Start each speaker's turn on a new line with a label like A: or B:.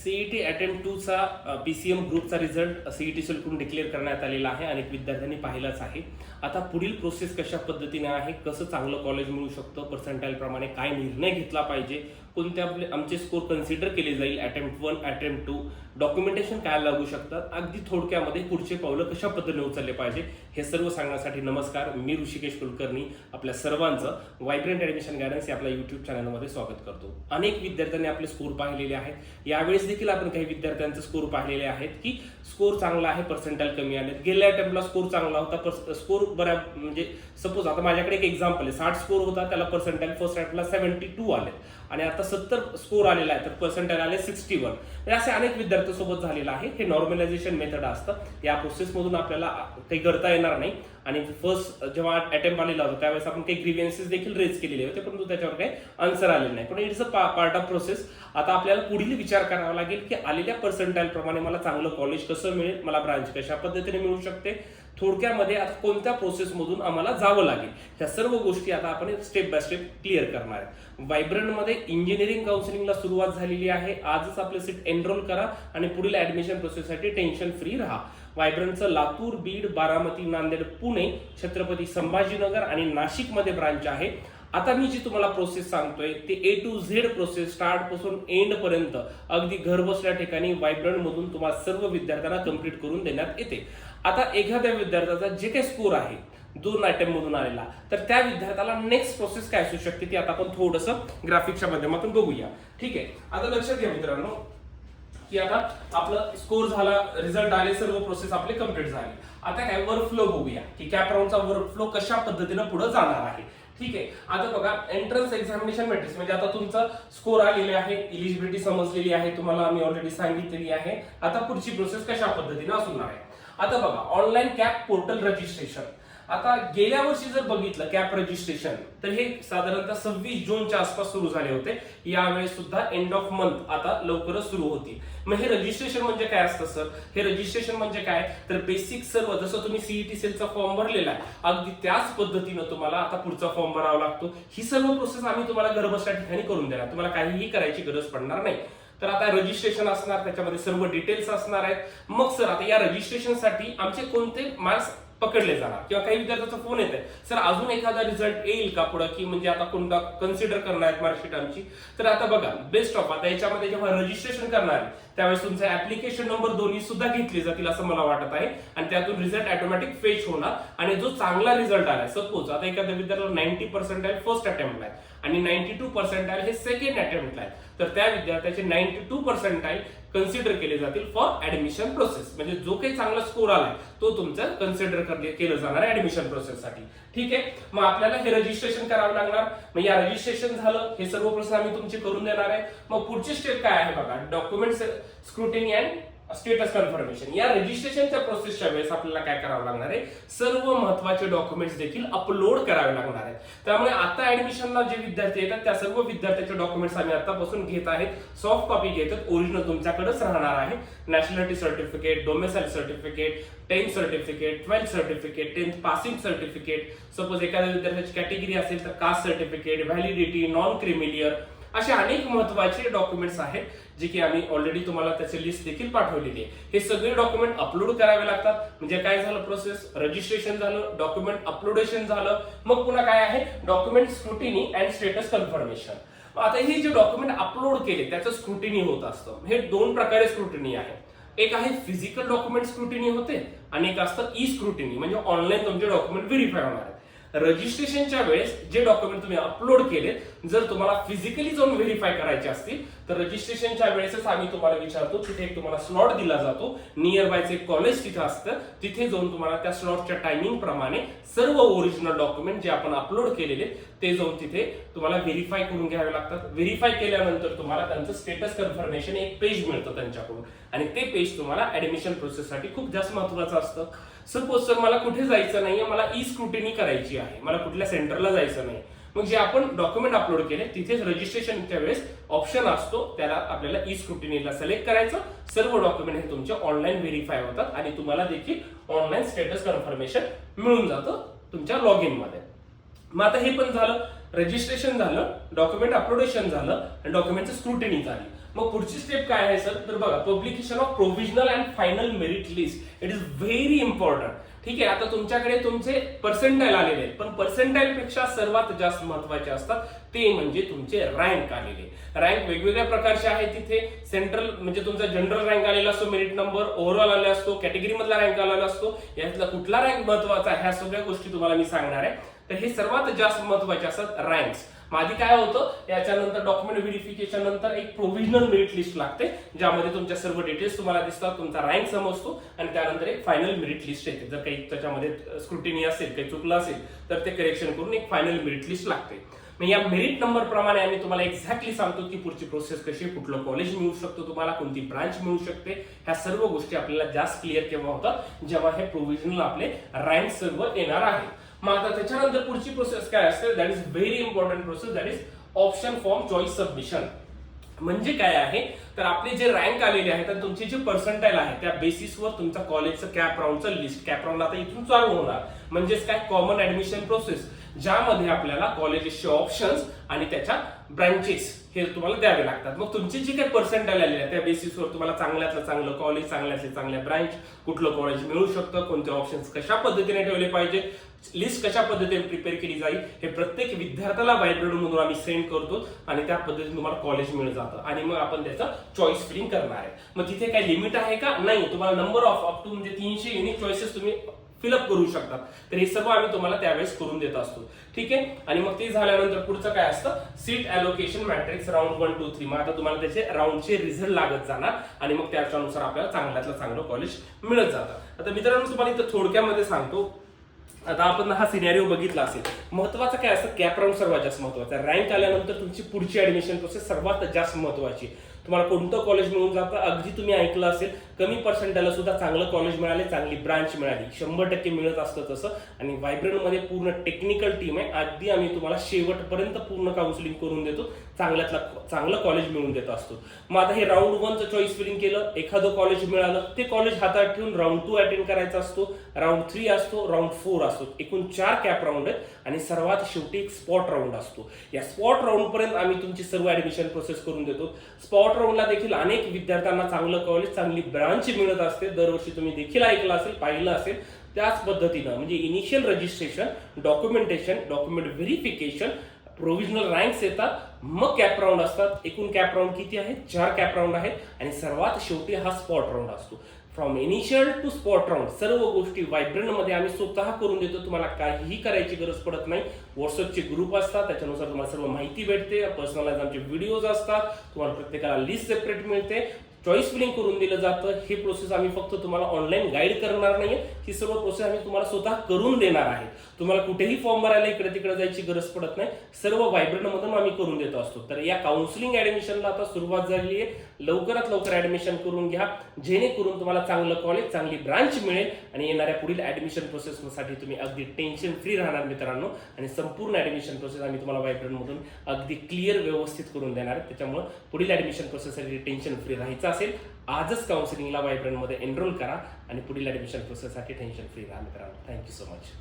A: CET attempt 2 चा PCM ग्रुपचा result CET सेलकडून declare करण्यात आलेला आहे. अनेक विद्यार्थ्यांनी पाहिलाच आहे. आता पुढील प्रोसेस कशा पद्धतीने आहे, कसं चांगलं कॉलेज मिळू शकतं, पर्सेंटाईल प्रमाणे काय निर्णय घेतला पाहिजे, कोणत्या आमचे स्कोर कन्सिडर केले जाईल, अटेम्प्ट 1 अटेम्प्ट 2, डॉक्युमेंटेशन काय लागू शकतात, अगदी थोडक्यामध्ये पुढचे पावलं कशा पद्धतीने उचलले पाहिजे हे सर्व सांगण्यासाठी नमस्कार. मी ऋषिकेश कुलकर्णी आपल्या सर्वांचं व्हायब्रंट ॲडमिशन गायडन्स या आपल्या युट्यूब चॅनलमध्ये स्वागत करतो. अनेक विद्यार्थ्यांनी आपले स्कोर पाहिलेले आहेत. यावेळेस देखील आपण काही विद्यार्थ्यांचे स्कोर पाहिलेले आहेत की स्कोर चांगला आहे, पर्सेंटाईल कमी आले. गेल्या अटेम्प्टला स्कोर चांगला होता, स्कोर बऱ्या म्हणजे सपोज आता माझ्याकडे एक एक्झाम्पल आहे, 60 स्कोर होता, त्याला पर्सेंटाईल फर्स्ट अटेम्प्टला 72 आले आणि आता 70 स्कोर आलेला आहे तर पर्सेंटाईल आले 61. असे अनेक विद्यार्थ्यांसोबत झालेलं आहे. हे नॉर्मलायझेशन मेथड असतं. या प्रोसेसमधून आपल्याला काही करता येणार नाही आणि फर्स्ट जेव्हा अटेम्प्ट आलेला होता त्यावेळेस आपण काही ग्रीव्हन्सेस देखील रेज केलेले होते, परंतु त्याच्यावर काही आन्सर आलेले नाही. पण it's a part of process. आता आपल्याला पुढील विचार करावा लागेल की आलेल्या पर्सेंटाईल प्रमाणे मला चांगलं कॉलेज कसं मिळेल, मला ब्रांच कशा पद्धतीने मिळू शकते, थोडक्यामध्ये आता कोणत्या प्रोसेसमधून आम्हाला जावं लागेल, ह्या सर्व गोष्टी आता आपण स्टेप बाय स्टेप क्लिअर करणार आहे. व्हायब्रंटमध्ये इंजिनिअरिंग काउन्सिलिंगला सुरुवात झालेली आहे. आजच आपले सीट एनरोल करा आणि पुढील ऍडमिशन प्रोसेससाठी टेन्शन फ्री राहा. व्हायब्रंटचं लातूर, बीड, बारामती, नांदेड, पुणे, छत्रपती संभाजीनगर आणि नाशिकमध्ये ब्रांच आहे. आता मी जी तुम्हाला प्रोसेस सांगतोय ते A to Z process start पासून एंड पर्यंत अगदी घर बसल्या ठिकाणी व्हायब्रंट मधून तुम्हाला सर्व विद्यार्थ्यांना कंप्लीट करून देण्यात येते. आता एखाद्या विद्यार्थ्याचा जे काही स्कोर आहे 2 अटेम्प्ट मधून आलेला, तर त्या विद्यार्थ्याला नेक्स्ट प्रोसेस काय असू शकते ती आता आपण थोडंसं ग्राफिकच्या माध्यमातून बघूया. ठीक आहे, आता लक्षात घ्या मित्रांनो की आता आपलं स्कोर झाला, रिझल्ट आले, सर्व प्रोसेस आपले कंप्लीट झाले. आता काय वर्कफ्लो बघूया की कॅप राऊंडचा वर्कफ्लो कशा पद्धतीने पुढे जाणार आहे. ठीक आहे, आता बघा एंट्रन्स एक्झामिनेशन मॅट्रिक्स म्हणजे आता तुमचा स्कोर आलेले आहे, इलिजिबिलिटी समजलेली आहे, तुम्हाला आम्ही ऑलरेडी सांगितलेली आहे. आता पुढची प्रोसेस कशा पद्धतीने असणार आहे. आता बघा ऑनलाईन कॅप पोर्टल रजिस्ट्रेशन. आता गेल्या वर्षी जर बघितलं कॅप रजिस्ट्रेशन तर हे साधारणतः 26 जूनच्या आसपास सुरू झाले होते. यावेळेस सुद्धा एंड ऑफ मंथ आता लवकरच सुरू होतील. मग हे रजिस्ट्रेशन म्हणजे काय असतं सर? हे रजिस्ट्रेशन म्हणजे काय तर बेसिक सर्व जसं तुम्ही सीईटी सेलचा फॉर्म भरलेला आहे अगदी त्याच पद्धतीनं तुम्हाला आता पुढचा फॉर्म भरावा लागतो. ही सर्व प्रोसेस आम्ही तुम्हाला घर बसल्या ठिकाणी करून देणार, तुम्हाला काहीही करायची गरज पडणार नाही. तर आता रजिस्ट्रेशन असणार, त्याच्यामध्ये सर्व डिटेल्स असणार आहेत. मग सर आता या रजिस्ट्रेशनसाठी आमचे कोणते मार्क्स पकडले जाणार किंवा काही विद्यार्थ्यांचा फोन येत आहे सर अजून एखादा रिझल्ट येईल का पुढे की म्हणजे आता कोणता कन्सिडर करणार आहेत मार्कशीट आमची. तर आता बघा बेस्ट ऑफ आता याच्यामध्ये जेव्हा रजिस्ट्रेशन करणार आहे त्यावेळेस तुमचा ऍप्लिकेशन नंबर दोन्ही सुद्धा घेतले जातील असं मला वाटत आहे आणि त्यातून रिझल्ट ऑटोमॅटिक फेच होणार आणि जो चांगला रिझल्ट आलाय सपोज आता एखाद्या विद्यार्थ्याला 90 पर्सेंटाईल फर्स्ट अटेम्प्टला आहे आणि 92 पर्सेंटाईल हे सेकंड अटेम्प्टला आहे तर त्या विद्यार्थ्याचे 92 पर्सेंटाईल कन्सिडर केले जातील फॉर ऍडमिशन प्रोसेस. म्हणजे जो काही चांगला स्कोर आलाय तो तुमचा कन्सिडर केलं जाणार आहे ऍडमिशन प्रोसेससाठी. ठीक आहे, मग आपल्याला हे रजिस्ट्रेशन करावं लागणार. मग या रजिस्ट्रेशन झालं, हे सर्व प्रोसेस आम्ही तुमची करून देणार आहे. मग पुढची स्टेप काय आहे बघा, document scrutiny and status confirmation. या रजिस्ट्रेशनच्या प्रोसेसच्या वेळेस आपल्याला काय करावं लागणार आहे, सर्व महत्वाचे डॉक्युमेंट्स देखील अपलोड करावे लागणार आहेत. त्यामुळे आता ऍडमिशनला जे विद्यार्थी येतात त्या सर्व विद्यार्थ्यांचे डॉक्युमेंट्स आम्ही आतापासून घेत आहेत. सॉफ्ट कॉपी घेतात, ओरिजिनल तुमच्याकडेच राहणार आहे. Nationality certificate, domicile certificate, 10th certificate, 12th certificate, 10th passing certificate, suppose एखाद्या विद्यार्थ्याची कॅटेगरी असेल तर caste certificate, validity, non creamy layer, असे अनेक महत्वाचे डॉक्युमेंट्स आहेत जे की आम्ही ऑलरेडी तुम्हाला त्याची लिस्ट देखील पाठवलेली आहे. हे सगळे डॉक्युमेंट अपलोड करावे लागतात. म्हणजे काय झालं प्रोसेस, रजिस्ट्रेशन झालं, डॉक्युमेंट अपलोडेशन झालं, मग पुन्हा काय आहे document scrutiny and status confirmation. आता हे जे डॉक्युमेंट अपलोड केले त्याचं स्क्रुटिनी होत असतं. हे 2 प्रकारे स्क्रुटिनी आहे. एक आहे फिजिकल डॉक्युमेंट स्क्रुटिनी होते आणि एक असतं ई स्क्रुटिनी म्हणजे ऑनलाईन तुमचे डॉक्युमेंट व्हेरीफाय होणार आहेत. रजिस्ट्रेशनच्या वेळेस जे डॉक्युमेंट तुम्ही अपलोड केले जर तुम्हाला फिजिकली जाऊन व्हेरीफाय करायचे असतील तर रजिस्ट्रेशनच्या वेळेसच आम्ही तुम्हाला विचारतो, तिथे एक तुम्हाला स्लॉट दिला जातो, नियर बायचे कॉलेज तिथे असतं, तिथे जाऊन तुम्हाला त्या स्लॉटच्या टायमिंग प्रमाणे सर्व ओरिजिनल डॉक्युमेंट जे आपण अपलोड केलेले ते जाऊन तिथे तुम्हाला व्हेरीफाय करून घ्यावे लागतात. व्हेरीफाय केल्यानंतर तुम्हाला त्यांचं स्टेटस कन्फर्मेशन एक पेज मिळतं त्यांच्याकडून आणि ते पेज तुम्हाला ऍडमिशन प्रोसेससाठी खूप जास्त महत्वाचं असतं. सपोज सर मला कुठे जायचं नाहीये, मला ई स्क्रुटिनी करायची आहे, मला कुठल्या सेंटरला जायचं नाही, मग जे आपण डॉक्युमेंट अपलोड केले तिथेच रजिस्ट्रेशनच्या वेळेस ऑप्शन असतो, त्याला आपल्याला ई स्क्रुटिनीला सिलेक्ट करायचं. सर्व डॉक्युमेंट हे तुमचे ऑनलाईन व्हेरीफाय होतात आणि तुम्हाला देखील ऑनलाईन स्टेटस कन्फर्मेशन मिळून जातं तुमच्या लॉग इन मध्ये. मग आता हे पण झालं, रजिस्ट्रेशन झालं, डॉक्युमेंट अपलोडेशन झालं आणि डॉक्युमेंटची स्क्रुटिनी झाली. मग पुढची स्टेप काय आहे सर, तर बघा publication of provisional and final merit list, it is very important. ठीक आहे, आता तुमच्याकडे तुमचे पर्सेंटाईल आलेले आहेत, पण पर्सेंटाईल पेक्षा सर्वात जास्त महत्वाचे असतात ते म्हणजे तुमचे रँक आलेले. रँक वेगवेगळ्या प्रकारचे आहेत तिथे. सेंट्रल म्हणजे तुमचा जनरल रँक आलेला असतो, मेरिट नंबर ओव्हरऑल आलेला असतो, कॅटेगरी मधला रँक आलेला असतो. यातला कुठला रँक महत्वाचा आहे ह्या सगळ्या गोष्टी तुम्हाला मी सांगणार आहे. तर हे सर्वात जास्त महत्वाचे असतात रँक्स. आधी काय होतं, याच्यानंतर डॉक्युमेंट व्हेरिफिकेशन नंतर एक प्रोव्हिजनल मेरिट लिस्ट लागते, ज्यामध्ये तुमच्या सर्व डिटेल्स तुम्हाला दिसतात, तुमचा रँक समजतो, आणि त्यानंतर एक फायनल मेरिट लिस्ट येते. जर काही त्याच्यामध्ये स्क्रुटिनी असेल, काही चुकलं असेल तर ते करेक्शन करून एक फायनल मेरिट लिस्ट लागते. मग या मेरिट नंबर प्रमाणे आम्ही तुम्हाला एक्झॅक्टली सांगतो की पुढची प्रोसेस कशी, कुठलं कॉलेज मिळू शकतो तुम्हाला, कोणती ब्रांच मिळू शकते. ह्या सर्व गोष्टी आपल्याला जास्त क्लिअर केव्हा होतात, जेव्हा हे प्रोव्हिजनल आपले रँक सर्व येणार आहे. मग आता त्याच्यानंतर पुढची प्रोसेस काय असते, that is very important process, that is option form choice submission. म्हणजे काय आहे, तर आपले जे रँक आलेले आहेत आणि तुमचे जे पर्सेंटाईल आहे त्या बेसिसवर तुमच्या कॉलेजचं कॅप राऊंडचं लिस्ट, कॅप राऊंड आता इथून चालू होणार. म्हणजेच काय, कॉमन ऍडमिशन प्रोसेस, ज्यामध्ये आपल्याला कॉलेजेसचे ऑप्शन्स आणि त्याच्या ब्रांचेस हे तुम्हाला द्यावे लागतात. मग तुमचे जे काही पर्सेंटाईल आलेले आहे त्या बेसिसवर तुम्हाला चांगल्यातलं चांगलं कॉलेज, चांगल्यातले चांगल्या ब्रांच, कुठलं कॉलेज मिळू शकतं, कोणते ऑप्शन्स कशा पद्धतीने ठेवले पाहिजे, लिस्ट कशा पद्धतीने प्रिपेअर केली जाईल, हे प्रत्येक विद्यार्थ्याला व्हायब्रेट मधून आम्ही सेंड करतो आणि त्या पद्धतीने तुम्हाला कॉलेज मिळून जातं आणि मग आपण त्याचं चॉईस फिलिंग करणार आहे. मग तिथे काही लिमिट आहे का, नाही, तुम्हाला नंबर ऑफ अप टू म्हणजे 300 युनिक चॉईसेस तुम्ही फिलअप करू शकतात. तर हे सर्व आम्ही तुम्हाला त्यावेळेस करून देत असतो. ठीक आहे, आणि मग ते झाल्यानंतर पुढचं काय असतं, सीट अलोकेशन मॅट्रिक्स राऊंड 1, 2, 3. मग आता तुम्हाला त्याचे राऊंडचे रिझल्ट लागत जाणार आणि मग त्याच्यानुसार आपल्याला चांगल्यातलं चांगलं कॉलेज मिळत जातं. आता मित्रांनो तुम्हाला इथं थोडक्यामध्ये सांगतो. आता आपण हा सिनेरिओ बघितला असेल. महत्वाचं काय असतं, कॅप राऊंड सर्वात जास्त महत्वाचा. रँक आल्यानंतर तुमची पुढची ऍडमिशन प्रोसेस सर्वात जास्त महत्वाची. तुम्हाला कोणतं कॉलेज मिळून जातं, अगदी तुम्ही ऐकलं असेल, कमी पर्सेंटाईलला सुद्धा चांगलं कॉलेज मिळाले, चांगली ब्रांच मिळाली, 100% मिळत असतं तसं. आणि व्हायब्रंटमध्ये पूर्ण टेक्निकल टीम आहे, अगदी आम्ही तुम्हाला शेवटपर्यंत पूर्ण काउन्सिलिंग करून देतो, चांगल्यातलं चांगलं कॉलेज मिळवून देत असतो. मग आता हे राऊंड 1चं चॉईस फिलिंग केलं, एखादं कॉलेज मिळालं, ते कॉलेज हातात ठेवून राऊंड 2 अटेंड करायचा असतो, राऊंड 3 असतो, राऊंड 4 असतो. एकूण 4 कॅप राऊंड आहेत आणि सर्वात शेवटी एक स्पॉट राऊंड असतो. या स्पॉट राऊंड पर्यंत आम्ही तुमची सर्व ऍडमिशन प्रोसेस करून देतो. स्पॉट राऊंडला देखील अनेक विद्यार्थ्यांना चांगलं कॉलेज, चांगली ब्रांच मिळत असते. दरवर्षी तुम्ही देखील ऐकलं असेल, पाहिलं असेल. त्याच पद्धतीनं म्हणजे initial registration, documentation, document verification, provisional ranks येतात, मग कॅप राऊंड असतात. एकूण कॅप राऊंड किती आहेत, 4 कॅप राऊंड आहेत आणि सर्वात शेवटी हा स्पॉट राऊंड असतो. From initial to spot round सर्व गोष्टी व्हायब्रंटमध्ये आम्ही स्वतः करून देतो. तुम्हाला काहीही करायची गरज पडत नाही. व्हॉट्सअपचे ग्रुप असतात, त्याच्यानुसार तुम्हाला सर्व माहिती भेटते. पर्सनलाइज आमचे व्हिडिओज असतात, तुम्हाला प्रत्येकाला लिस्ट सेपरेट मिळते, चॉईस फिलिंग करून दिलं जातं. ही प्रोसेस आम्ही फक्त तुम्हाला ऑनलाईन गाईड करणार नाहीये, ही सर्व प्रोसेस आम्ही तुम्हाला स्वतः करून देणार आहे. तुम्हाला कुठेही फॉर्म भरायला इकडे तिकडे जायची गरज पडत नाही, सर्व व्हायब्रंटमधून आम्ही करून देत असतो. तर या काउन्सिलिंग ऍडमिशनला आता सुरुवात झाली आहे. लवकरात लवकर ऍडमिशन करून घ्या, जेणेकरून तुम्हाला चांगलं कॉलेज, चांगली ब्रांच मिळेल आणि येणाऱ्या पुढील ऍडमिशन प्रोसेससाठी तुम्ही अगदी टेन्शन फ्री राहणार मित्रांनो. आणि संपूर्ण ऍडमिशन प्रोसेस आम्ही तुम्हाला व्हायब्रंटमधून अगदी क्लिअर व्यवस्थित करून देणार आहे. त्याच्यामुळे पुढील ऍडमिशन प्रोसेससाठी टेन्शन फ्री राहायचं असेल, आजच काउन्सिलिंगला व्हायब्रंटमध्ये एनरोल करा आणि पुढील ऍडमिशन प्रोसेससाठी टेन्शन फ्री राहा मित्रांनो. Thank you so much.